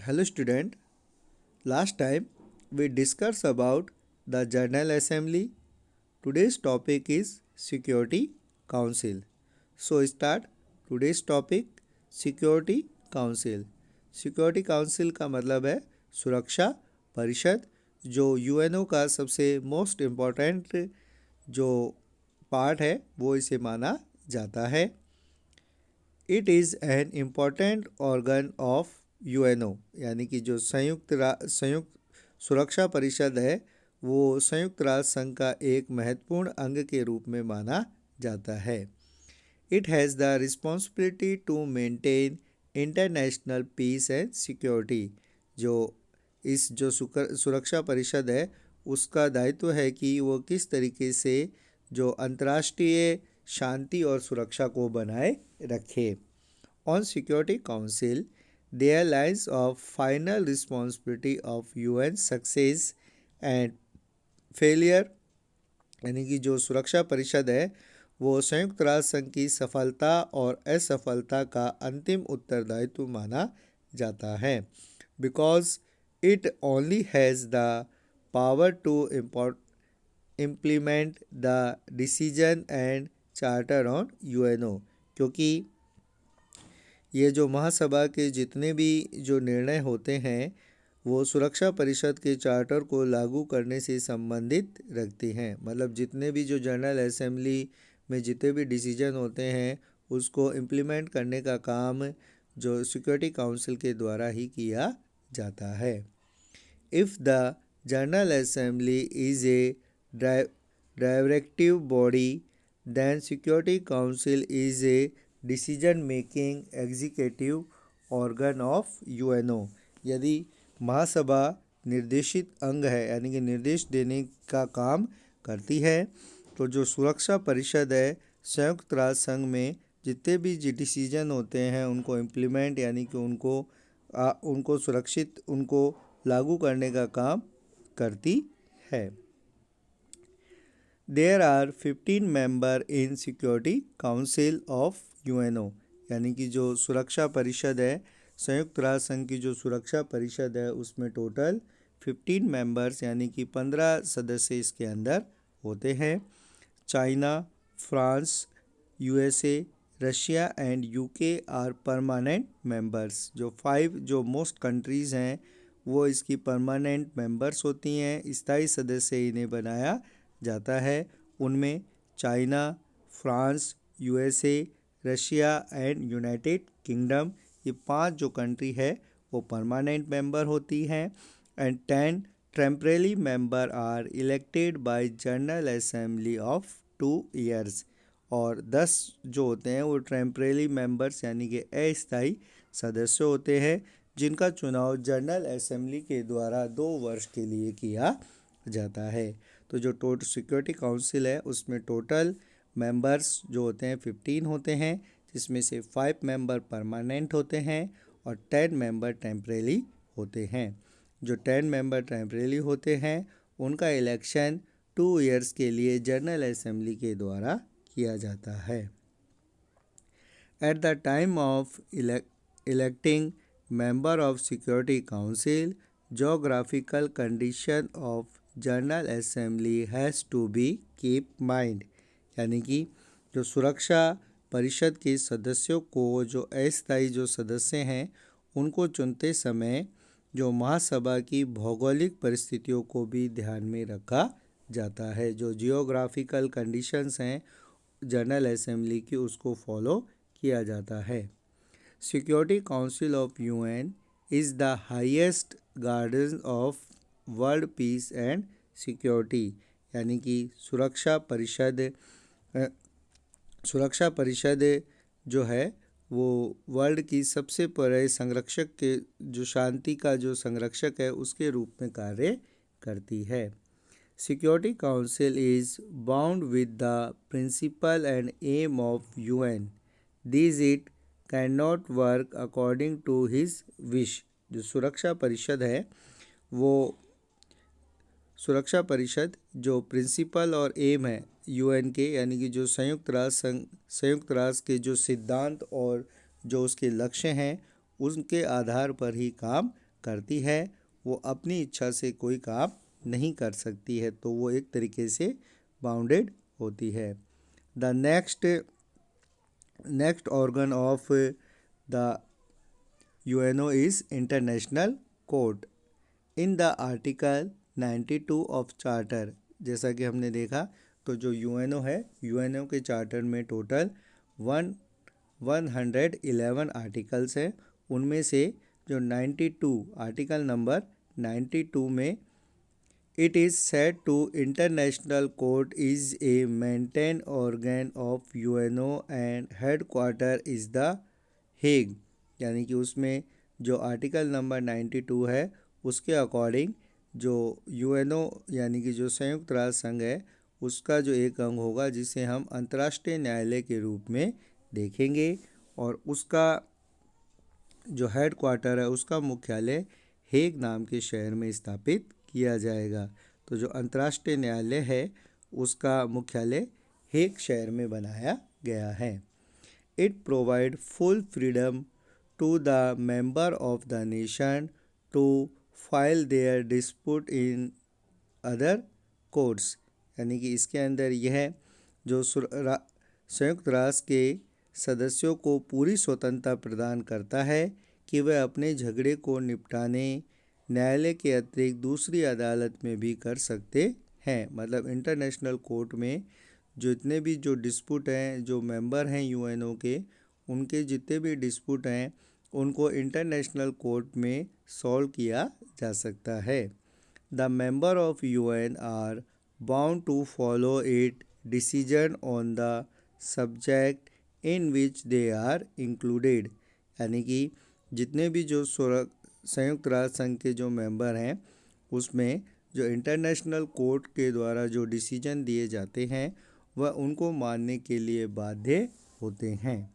Hello student, last time we discussed about the General Assembly. Today's topic is Security Council. So start today's topic Security Council. Security Council का मतलब है सुरक्षा परिषद जो UNO का सबसे मोस्ट इम्पॉर्टेंट जो पार्ट है वो इसे माना जाता है। It is an important organ of UNO यानी कि जो संयुक्त सुरक्षा परिषद है वो संयुक्त राष्ट्र संघ का एक महत्वपूर्ण अंग के रूप में माना जाता है। It has the responsibility to maintain international peace and security. जो इस जो सुरक्षा परिषद है उसका दायित्व है कि वो किस तरीके से जो अंतर्राष्ट्रीय शांति और सुरक्षा को बनाए रखे। On security council their lines of final responsibility of UN success and failure यानी कि जो सुरक्षा परिषद है वो संयुक्त राष्ट्र संघ की सफलता और असफलता का अंतिम उत्तरदायित्व माना जाता है। Because it only has the power to implement the decision and charter on UNO, क्योंकि ये जो महासभा के जितने भी जो निर्णय होते हैं वो सुरक्षा परिषद के चार्टर को लागू करने से संबंधित रखती हैं। मतलब जितने भी जो जनरल असेंबली में जितने भी डिसीजन होते हैं उसको इम्प्लीमेंट करने का काम जो सिक्योरिटी काउंसिल के द्वारा ही किया जाता है। If the general assembly is a directive body then security council is a decision making executive organ of UNO. यदि महासभा निर्देशित अंग है यानी कि निर्देश देने का काम करती है तो जो सुरक्षा परिषद है संयुक्त राष्ट्र संघ में जितने भी डिसीजन होते हैं उनको इम्प्लीमेंट यानी कि उनको सुरक्षित उनको लागू करने का काम करती है। There are 15 member in security council of UNO यानी कि जो सुरक्षा परिषद है संयुक्त राष्ट्र संघ की जो सुरक्षा परिषद है उसमें टोटल 15 मेंबर्स यानी कि 15 सदस्य इसके अंदर होते हैं। China, France, USA, Russia and UK are permanent members. जो 5 जो मोस्ट कंट्रीज़ हैं वो इसकी परमानेंट मेंबर्स होती हैं, स्थायी सदस्य इन्हें बनाया जाता है। उनमें China, France, USA, Russia and United kingdom, ये 5 जो कंट्री है वो परमानेंट मेंबर होती हैं। And 10 temporary member are elected by general assembly of 2 years. और 10 जो होते हैं वो टेम्परेरी मेंबर्स यानी कि अस्थायी सदस्य होते हैं जिनका चुनाव जनरल असेंबली के द्वारा 2 वर्ष के लिए किया जाता है। तो जो टोटल सिक्योरिटी काउंसिल है उसमें टोटल मेंबर्स जो होते हैं 15 होते हैं, जिसमें से 5 मेंबर परमानेंट होते हैं और 10 मेंबर टेम्परेरी होते हैं। जो 10 मेंबर टेम्परेरी होते हैं उनका इलेक्शन 2 ईयर्स के लिए जनरल असेंबली के द्वारा किया जाता है। At the time of electing member of security council geographical condition of general assembly has to be keep mind यानी कि जो सुरक्षा परिषद के सदस्यों को जो अस्थायी जो सदस्य हैं उनको चुनते समय जो महासभा की भौगोलिक परिस्थितियों को भी ध्यान में रखा जाता है। जो जियोग्राफिकल कंडीशंस हैं जनरल असेंबली की उसको फॉलो किया जाता है। Security council of UN is the highest guardian of world peace and security यानी कि सुरक्षा परिषद जो है वो वर्ल्ड की सबसे बड़े संरक्षक के जो शांति का जो संरक्षक है उसके रूप में कार्य करती है। Security council is bound with the principle and aim of UN this it can not work according to his wish. जो सुरक्षा परिषद है वो सुरक्षा परिषद जो प्रिंसिपल और एम है यूएन के यानी कि जो संयुक्त राष्ट्र के जो सिद्धांत और जो उसके लक्ष्य हैं उनके आधार पर ही काम करती है वो अपनी इच्छा से कोई काम नहीं कर सकती है, तो वो एक तरीके से बाउंडेड होती है। The next organ of the UNO is international court. In the article 92 of charter, जैसा कि हमने देखा तो जो यूएनओ है, यूएनओ के चार्टर में टोटल 111 आर्टिकल्स हैं। उनमें से जो 92 आर्टिकल नंबर 92 में it is said to international court is a maintain organ of UNO and headquarter is the Hague, यानी कि उसमें जो आर्टिकल नंबर 92 है उसके अकॉर्डिंग जो यूएनओ यानी कि जो संयुक्त राष्ट्र संघ है उसका जो एक अंग होगा जिसे हम अंतर्राष्ट्रीय न्यायालय के रूप में देखेंगे, और उसका जो हेड क्वार्टर है उसका मुख्यालय हेग नाम के शहर में स्थापित किया जाएगा। तो जो अंतर्राष्ट्रीय न्यायालय है उसका मुख्यालय हेग शहर में बनाया गया है। It provide full freedom to the member of the nation to file their dispute in other courts, यानी कि इसके अंदर यह जो संयुक्त राष्ट्र के सदस्यों को पूरी स्वतंत्रता प्रदान करता है कि वह अपने झगड़े को निपटाने न्यायालय के अतिरिक्त दूसरी अदालत में भी कर सकते हैं। मतलब इंटरनेशनल कोर्ट में जितने भी जो डिस्प्यूट हैं, जो मेंबर हैं यूएनओ के, उनके जितने भी डिस्प्यूट हैं उनको इंटरनेशनल कोर्ट में सॉल्व किया जा सकता है। The member of UN are bound to follow it decision on the subject in which they are included, यानी कि जितने भी जो संयुक्त राष्ट्र संघ के जो मेंबर हैं उसमें जो इंटरनेशनल कोर्ट के द्वारा जो डिसीजन दिए जाते हैं वह उनको मानने के लिए बाध्य होते हैं।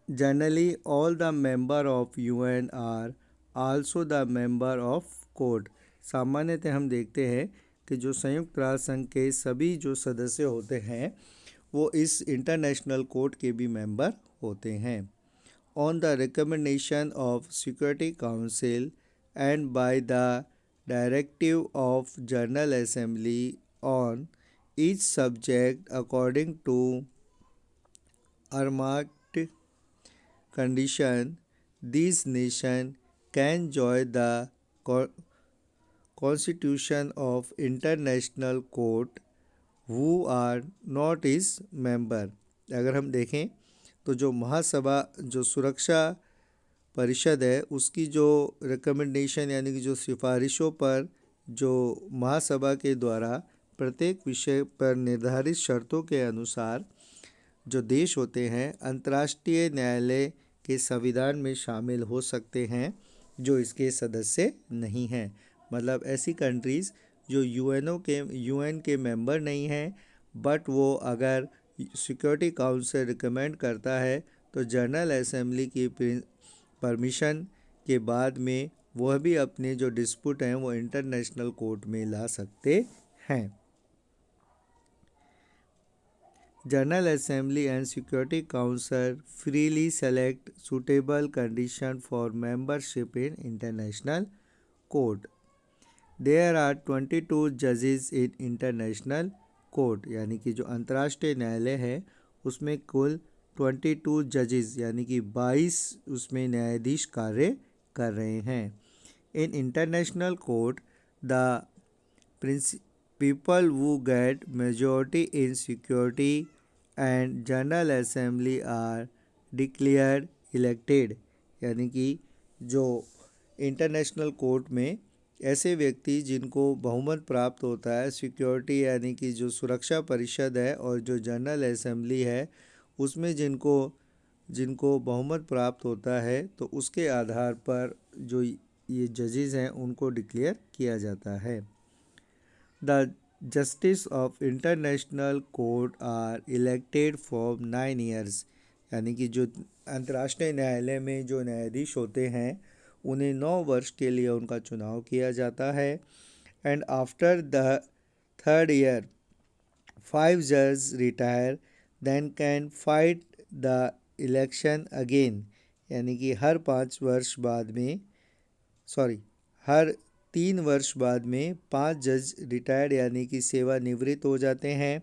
Generally all the member of UN are also the member of court. सामान्यतः हम देखते हैं कि जो संयुक्त राष्ट्र संघ के सभी जो सदस्य होते हैं वो इस इंटरनेशनल कोर्ट के भी मेंबर होते हैं। On the recommendation of security council and by the directive of general assembly on each subject according to earmarked condition, these nations can join the constitution of international court who are not its member। अगर हम देखें तो जो महासभा जो सुरक्षा परिषद है उसकी जो रिकमेंडेशन यानी कि जो सिफारिशों पर जो महासभा के द्वारा प्रत्येक विषय पर निर्धारित शर्तों के अनुसार जो देश होते हैं अंतर्राष्ट्रीय न्यायालय के संविधान में शामिल हो सकते हैं जो इसके सदस्य नहीं हैं। मतलब ऐसी कंट्रीज़ जो यूएन के मेंबर नहीं हैं बट वो अगर सिक्योरिटी काउंसिल रिकमेंड करता है तो जनरल असेंबली की परमिशन के बाद में वह भी अपने जो डिस्प्यूट हैं वो इंटरनेशनल कोर्ट में ला सकते हैं। General Assembly and Security Council freely select suitable condition for membership in international court. There are 22 judges in international court, यानी कि जो अंतर्राष्ट्रीय न्यायालय है उसमें कुल 22 जजेस यानी कि 22 उसमें न्यायाधीश कार्य कर रहे हैं। In international court, the people who get majority in security and general assembly are declared elected, यानी कि जो इंटरनेशनल कोर्ट में ऐसे व्यक्ति जिनको बहुमत प्राप्त होता है, सिक्योरिटी यानी कि जो सुरक्षा परिषद है और जो जनरल असेंबली है उसमें जिनको बहुमत प्राप्त होता है तो उसके आधार पर जो ये जजेस हैं उनको डिक्लेयर किया जाता है। The justice of international court are elected for 9 years, यानी कि जो अंतर्राष्ट्रीय न्यायालय में जो न्यायाधीश होते हैं उन्हें 9 वर्ष के लिए उनका चुनाव किया जाता है। And after the 3rd year 5 जज retire then can fight the election again, यानी कि हर 5 वर्ष बाद में हर 3 वर्ष बाद में 5 जज रिटायर्ड यानी कि सेवानिवृत्त हो जाते हैं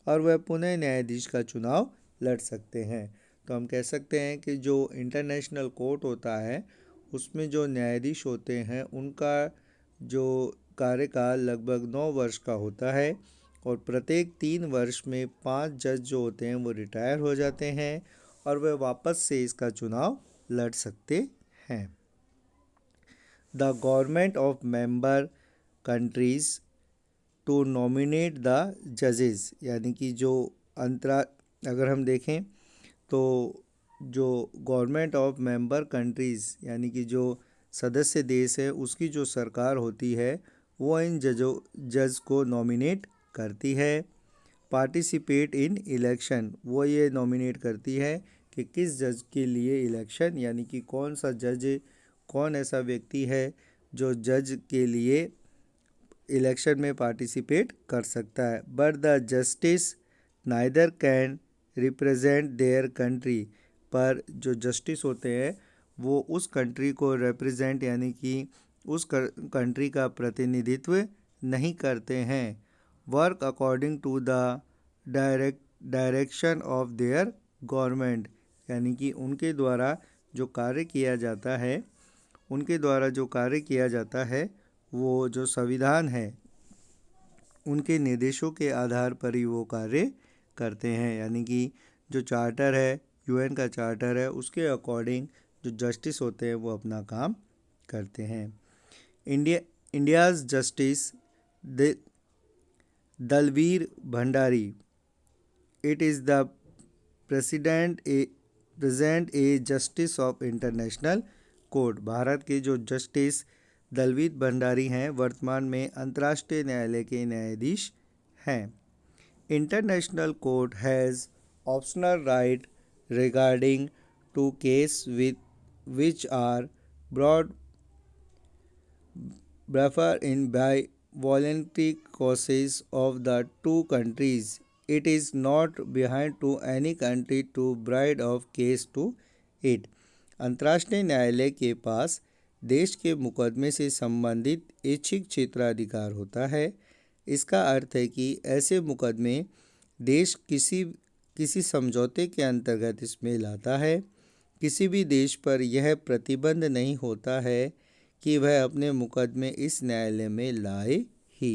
और वह पुनः न्यायाधीश का चुनाव लड़ सकते हैं। तो हम कह सकते हैं कि जो इंटरनेशनल कोर्ट होता है उसमें जो न्यायाधीश होते हैं उनका जो कार्यकाल लगभग 9 वर्ष का होता है और प्रत्येक 3 वर्ष में 5 जज जो होते हैं वो रिटायर हो जाते हैं और वह वापस से इसका चुनाव लड़ सकते हैं। The government of member countries to nominate the judges यानी कि जो अगर हम देखें तो जो गवर्नमेंट ऑफ मेंबर कंट्रीज़ यानी कि जो सदस्य देश है उसकी जो सरकार होती है वो इन जज को नॉमिनेट करती है। पार्टिसिपेट इन इलेक्शन, वो ये नॉमिनेट करती है कि किस जज के लिए इलेक्शन यानी कि कौन ऐसा व्यक्ति है जो जज के लिए इलेक्शन में पार्टिसिपेट कर सकता है। But the justice neither can represent their country, पर जो जस्टिस होते हैं वो उस कंट्री को रिप्रेजेंट यानी कि उस कंट्री का प्रतिनिधित्व नहीं करते हैं। Work according to the direction of their government, यानी कि उनके द्वारा जो कार्य किया जाता है वो जो संविधान है उनके निर्देशों के आधार पर ही वो कार्य करते हैं। यानी कि जो चार्टर है, यूएन का चार्टर है, उसके अकॉर्डिंग जो जस्टिस होते हैं वो अपना काम करते हैं। India's justice Dalveer Bhandari, it is the present a justice of international court. भारत के जो जस्टिस दलवीर भंडारी हैं वर्तमान में अंतर्राष्ट्रीय न्यायालय के न्यायाधीश हैं। International court has optional right regarding to case which are brought in by voluntary causes of the two countries. It is not behind to any country to bring of case to it. अंतर्राष्ट्रीय न्यायालय के पास देश के मुकदमे से संबंधित इच्छिक क्षेत्राधिकार होता है। इसका अर्थ है कि ऐसे मुकदमे देश किसी समझौते के अंतर्गत इसमें लाता है। किसी भी देश पर यह प्रतिबंध नहीं होता है कि वह अपने मुकदमे इस न्यायालय में लाए ही।